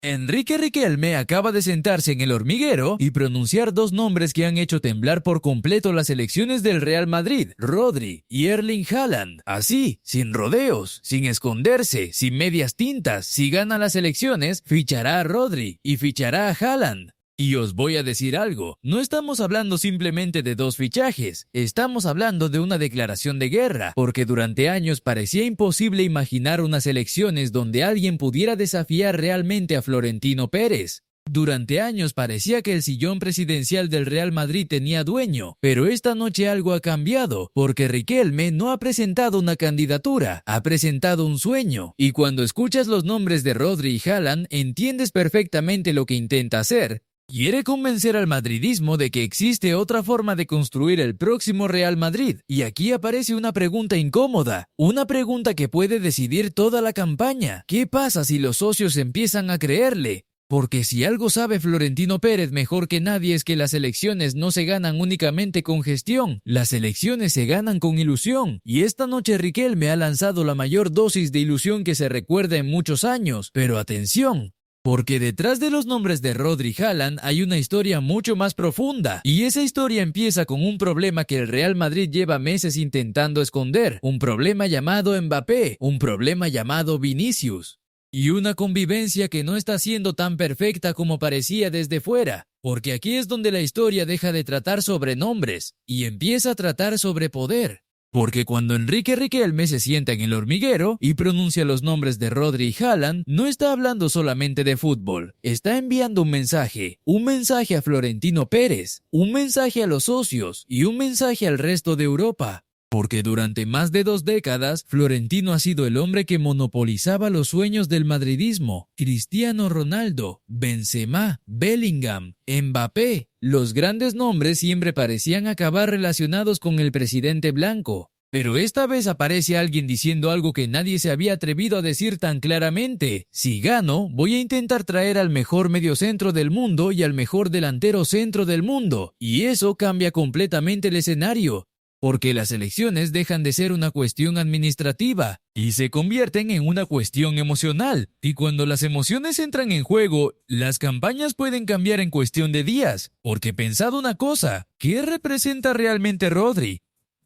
Enrique Riquelme acaba de sentarse en el hormiguero y pronunciar dos nombres que han hecho temblar por completo las elecciones del Real Madrid, Rodri y Erling Haaland. Así, sin rodeos, sin esconderse, sin medias tintas, si gana las elecciones, fichará a Rodri y fichará a Haaland. Y os voy a decir algo, no estamos hablando simplemente de dos fichajes, estamos hablando de una declaración de guerra, porque durante años parecía imposible imaginar unas elecciones donde alguien pudiera desafiar realmente a Florentino Pérez. Durante años parecía que el sillón presidencial del Real Madrid tenía dueño, pero esta noche algo ha cambiado, porque Riquelme no ha presentado una candidatura, ha presentado un sueño, y cuando escuchas los nombres de Rodri y Haaland entiendes perfectamente lo que intenta hacer. Quiere convencer al madridismo de que existe otra forma de construir el próximo Real Madrid, y aquí aparece una pregunta incómoda, una pregunta que puede decidir toda la campaña. ¿Qué pasa si los socios empiezan a creerle? Porque si algo sabe Florentino Pérez mejor que nadie es que las elecciones no se ganan únicamente con gestión, las elecciones se ganan con ilusión, y esta noche Riquelme ha lanzado la mayor dosis de ilusión que se recuerda en muchos años, pero atención. Porque detrás de los nombres de Rodri y Haaland hay una historia mucho más profunda, y esa historia empieza con un problema que el Real Madrid lleva meses intentando esconder, un problema llamado Mbappé, un problema llamado Vinicius, y una convivencia que no está siendo tan perfecta como parecía desde fuera, porque aquí es donde la historia deja de tratar sobre nombres, y empieza a tratar sobre poder. Porque cuando Enrique Riquelme se sienta en el hormiguero y pronuncia los nombres de Rodri y Haaland, no está hablando solamente de fútbol, está enviando un mensaje a Florentino Pérez, un mensaje a los socios y un mensaje al resto de Europa. Porque durante más de 2 décadas, Florentino ha sido el hombre que monopolizaba los sueños del madridismo. Cristiano Ronaldo, Benzema, Bellingham, Mbappé. Los grandes nombres siempre parecían acabar relacionados con el presidente blanco. Pero esta vez aparece alguien diciendo algo que nadie se había atrevido a decir tan claramente. Si gano, voy a intentar traer al mejor mediocentro del mundo y al mejor delantero centro del mundo. Y eso cambia completamente el escenario. Porque las elecciones dejan de ser una cuestión administrativa y se convierten en una cuestión emocional. Y cuando las emociones entran en juego, las campañas pueden cambiar en cuestión de días. Porque pensad una cosa, ¿qué representa realmente Rodri?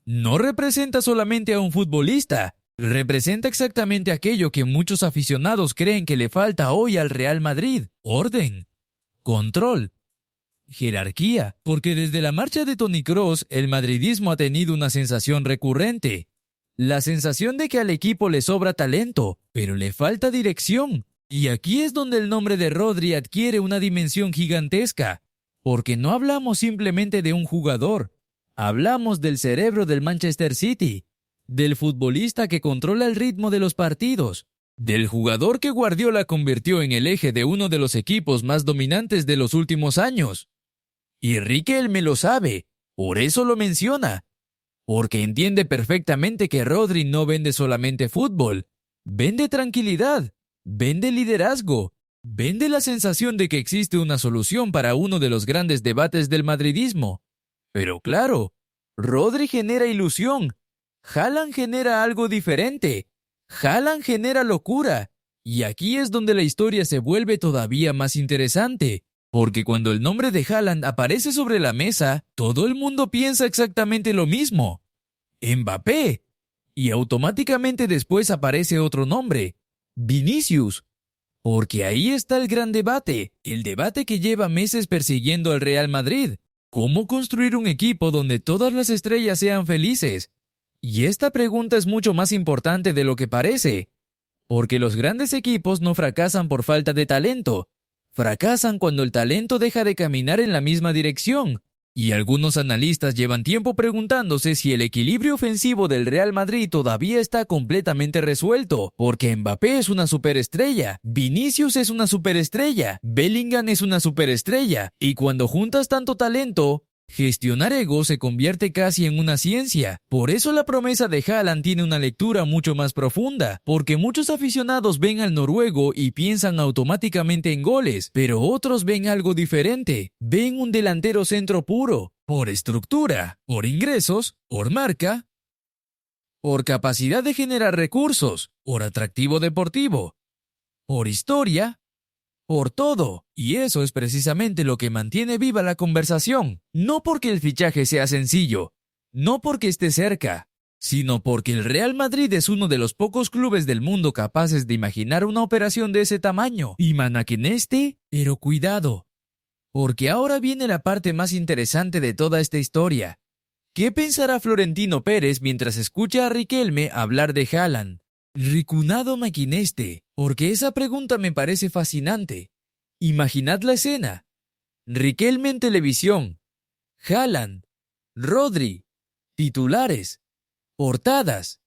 No representa solamente a un futbolista, representa exactamente aquello que muchos aficionados creen que le falta hoy al Real Madrid: orden, control, jerarquía, porque desde la marcha de Toni Kroos, el madridismo ha tenido una sensación recurrente. La sensación de que al equipo le sobra talento, pero le falta dirección. Y aquí es donde el nombre de Rodri adquiere una dimensión gigantesca, porque no hablamos simplemente de un jugador, hablamos del cerebro del Manchester City, del futbolista que controla el ritmo de los partidos, del jugador que Guardiola convirtió en el eje de uno de los equipos más dominantes de los últimos años. Y Riquelme lo sabe, por eso lo menciona, porque entiende perfectamente que Rodri no vende solamente fútbol, vende tranquilidad, vende liderazgo, vende la sensación de que existe una solución para uno de los grandes debates del madridismo. Pero claro, Rodri genera ilusión, Haaland genera algo diferente, Haaland genera locura, y aquí es donde la historia se vuelve todavía más interesante. Porque cuando el nombre de Haaland aparece sobre la mesa, todo el mundo piensa exactamente lo mismo: Mbappé. Y automáticamente después aparece otro nombre: Vinicius. Porque ahí está el gran debate, el debate que lleva meses persiguiendo al Real Madrid. ¿Cómo construir un equipo donde todas las estrellas sean felices? Y esta pregunta es mucho más importante de lo que parece. Porque los grandes equipos no fracasan por falta de talento. Fracasan cuando el talento deja de caminar en la misma dirección. Y algunos analistas llevan tiempo preguntándose si el equilibrio ofensivo del Real Madrid todavía está completamente resuelto, porque Mbappé es una superestrella, Vinicius es una superestrella, Bellingham es una superestrella, y cuando juntas tanto talento, gestionar ego se convierte casi en una ciencia. Por eso la promesa de Haaland tiene una lectura mucho más profunda, porque muchos aficionados ven al noruego y piensan automáticamente en goles, pero otros ven algo diferente. Ven un delantero centro puro, por estructura, por ingresos, por marca, por capacidad de generar recursos, por atractivo deportivo, por historia, Por todo. Y eso es precisamente lo que mantiene viva la conversación. No porque el fichaje sea sencillo, no porque esté cerca, sino porque el Real Madrid es uno de los pocos clubes del mundo capaces de imaginar una operación de ese tamaño. Y Manakeneste, pero cuidado, porque ahora viene la parte más interesante de toda esta historia. ¿Qué pensará Florentino Pérez mientras escucha a Riquelme hablar de Haaland? Ricunado Maquineste, porque esa pregunta me parece fascinante. Imaginad la escena. Riquelme en televisión, Haaland, Rodri, titulares, portadas,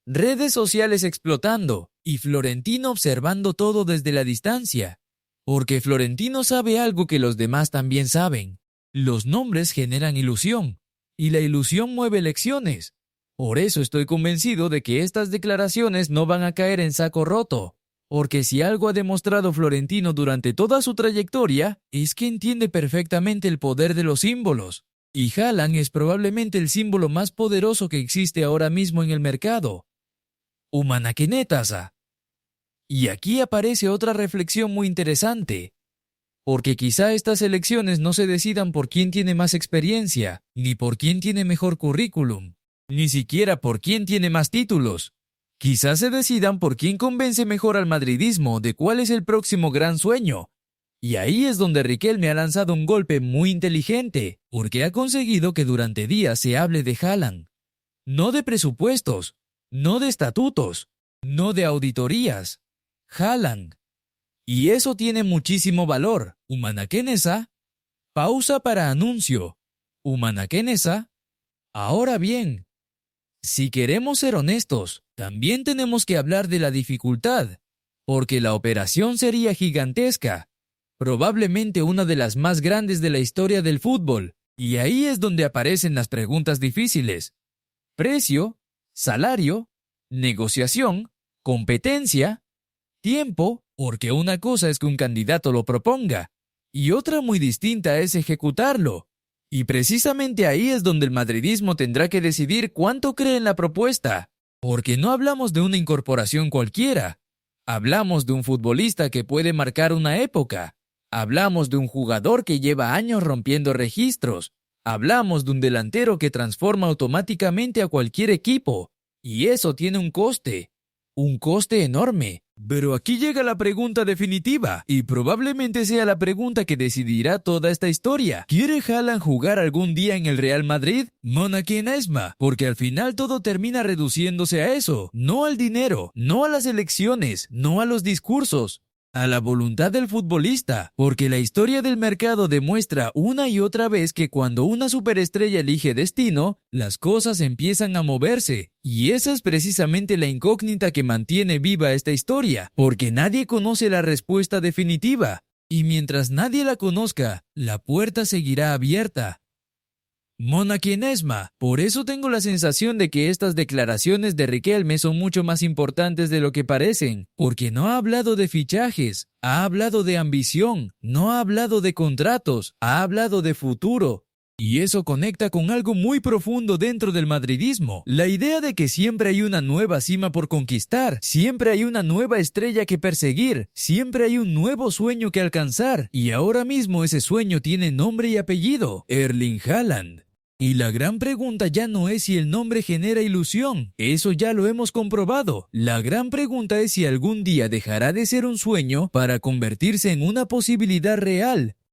redes sociales explotando y Florentino observando todo desde la distancia. Porque Florentino sabe algo que los demás también saben. Los nombres generan ilusión, y la ilusión mueve elecciones. Por eso estoy convencido de que estas declaraciones no van a caer en saco roto. Porque si algo ha demostrado Florentino durante toda su trayectoria, es que entiende perfectamente el poder de los símbolos. Y Haaland es probablemente el símbolo más poderoso que existe ahora mismo en el mercado. Humanakenetasa. Y aquí aparece otra reflexión muy interesante, porque quizá estas elecciones no se decidan por quién tiene más experiencia, ni por quién tiene mejor currículum, ni siquiera por quién tiene más títulos. Quizá se decidan por quién convence mejor al madridismo de cuál es el próximo gran sueño. Y ahí es donde Riquelme ha lanzado un golpe muy inteligente, porque ha conseguido que durante días se hable de Haaland. No de presupuestos, no de estatutos, no de auditorías. Haaland. Y eso tiene muchísimo valor. Humanakenesa. Pausa para anuncio. Humanakenesa. Ahora bien, si queremos ser honestos, también tenemos que hablar de la dificultad, porque la operación sería gigantesca, probablemente una de las más grandes de la historia del fútbol, y ahí es donde aparecen las preguntas difíciles. Precio, salario, negociación, competencia, tiempo, porque una cosa es que un candidato lo proponga, y otra muy distinta es ejecutarlo. Y precisamente ahí es donde el madridismo tendrá que decidir cuánto cree en la propuesta, porque no hablamos de una incorporación cualquiera. Hablamos de un futbolista que puede marcar una época. Hablamos de un jugador que lleva años rompiendo registros. Hablamos de un delantero que transforma automáticamente a cualquier equipo. Y eso tiene un coste enorme. Pero aquí llega la pregunta definitiva, y probablemente sea la pregunta que decidirá toda esta historia. ¿Quiere Haaland jugar algún día en el Real Madrid? Monaquienesma, porque al final todo termina reduciéndose a eso, no al dinero, no a las elecciones, no a los discursos, a la voluntad del futbolista, porque la historia del mercado demuestra una y otra vez que cuando una superestrella elige destino, las cosas empiezan a moverse, y esa es precisamente la incógnita que mantiene viva esta historia, porque nadie conoce la respuesta definitiva, y mientras nadie la conozca, la puerta seguirá abierta. Monaquienesma, por eso tengo la sensación de que estas declaraciones de Riquelme son mucho más importantes de lo que parecen, porque no ha hablado de fichajes, ha hablado de ambición, no ha hablado de contratos, ha hablado de futuro. Y eso conecta con algo muy profundo dentro del madridismo, la idea de que siempre hay una nueva cima por conquistar, siempre hay una nueva estrella que perseguir, siempre hay un nuevo sueño que alcanzar, y ahora mismo ese sueño tiene nombre y apellido, Erling Haaland. Y la gran pregunta ya no es si el nombre genera ilusión, eso ya lo hemos comprobado. La gran pregunta es si algún día dejará de ser un sueño para convertirse en una posibilidad real.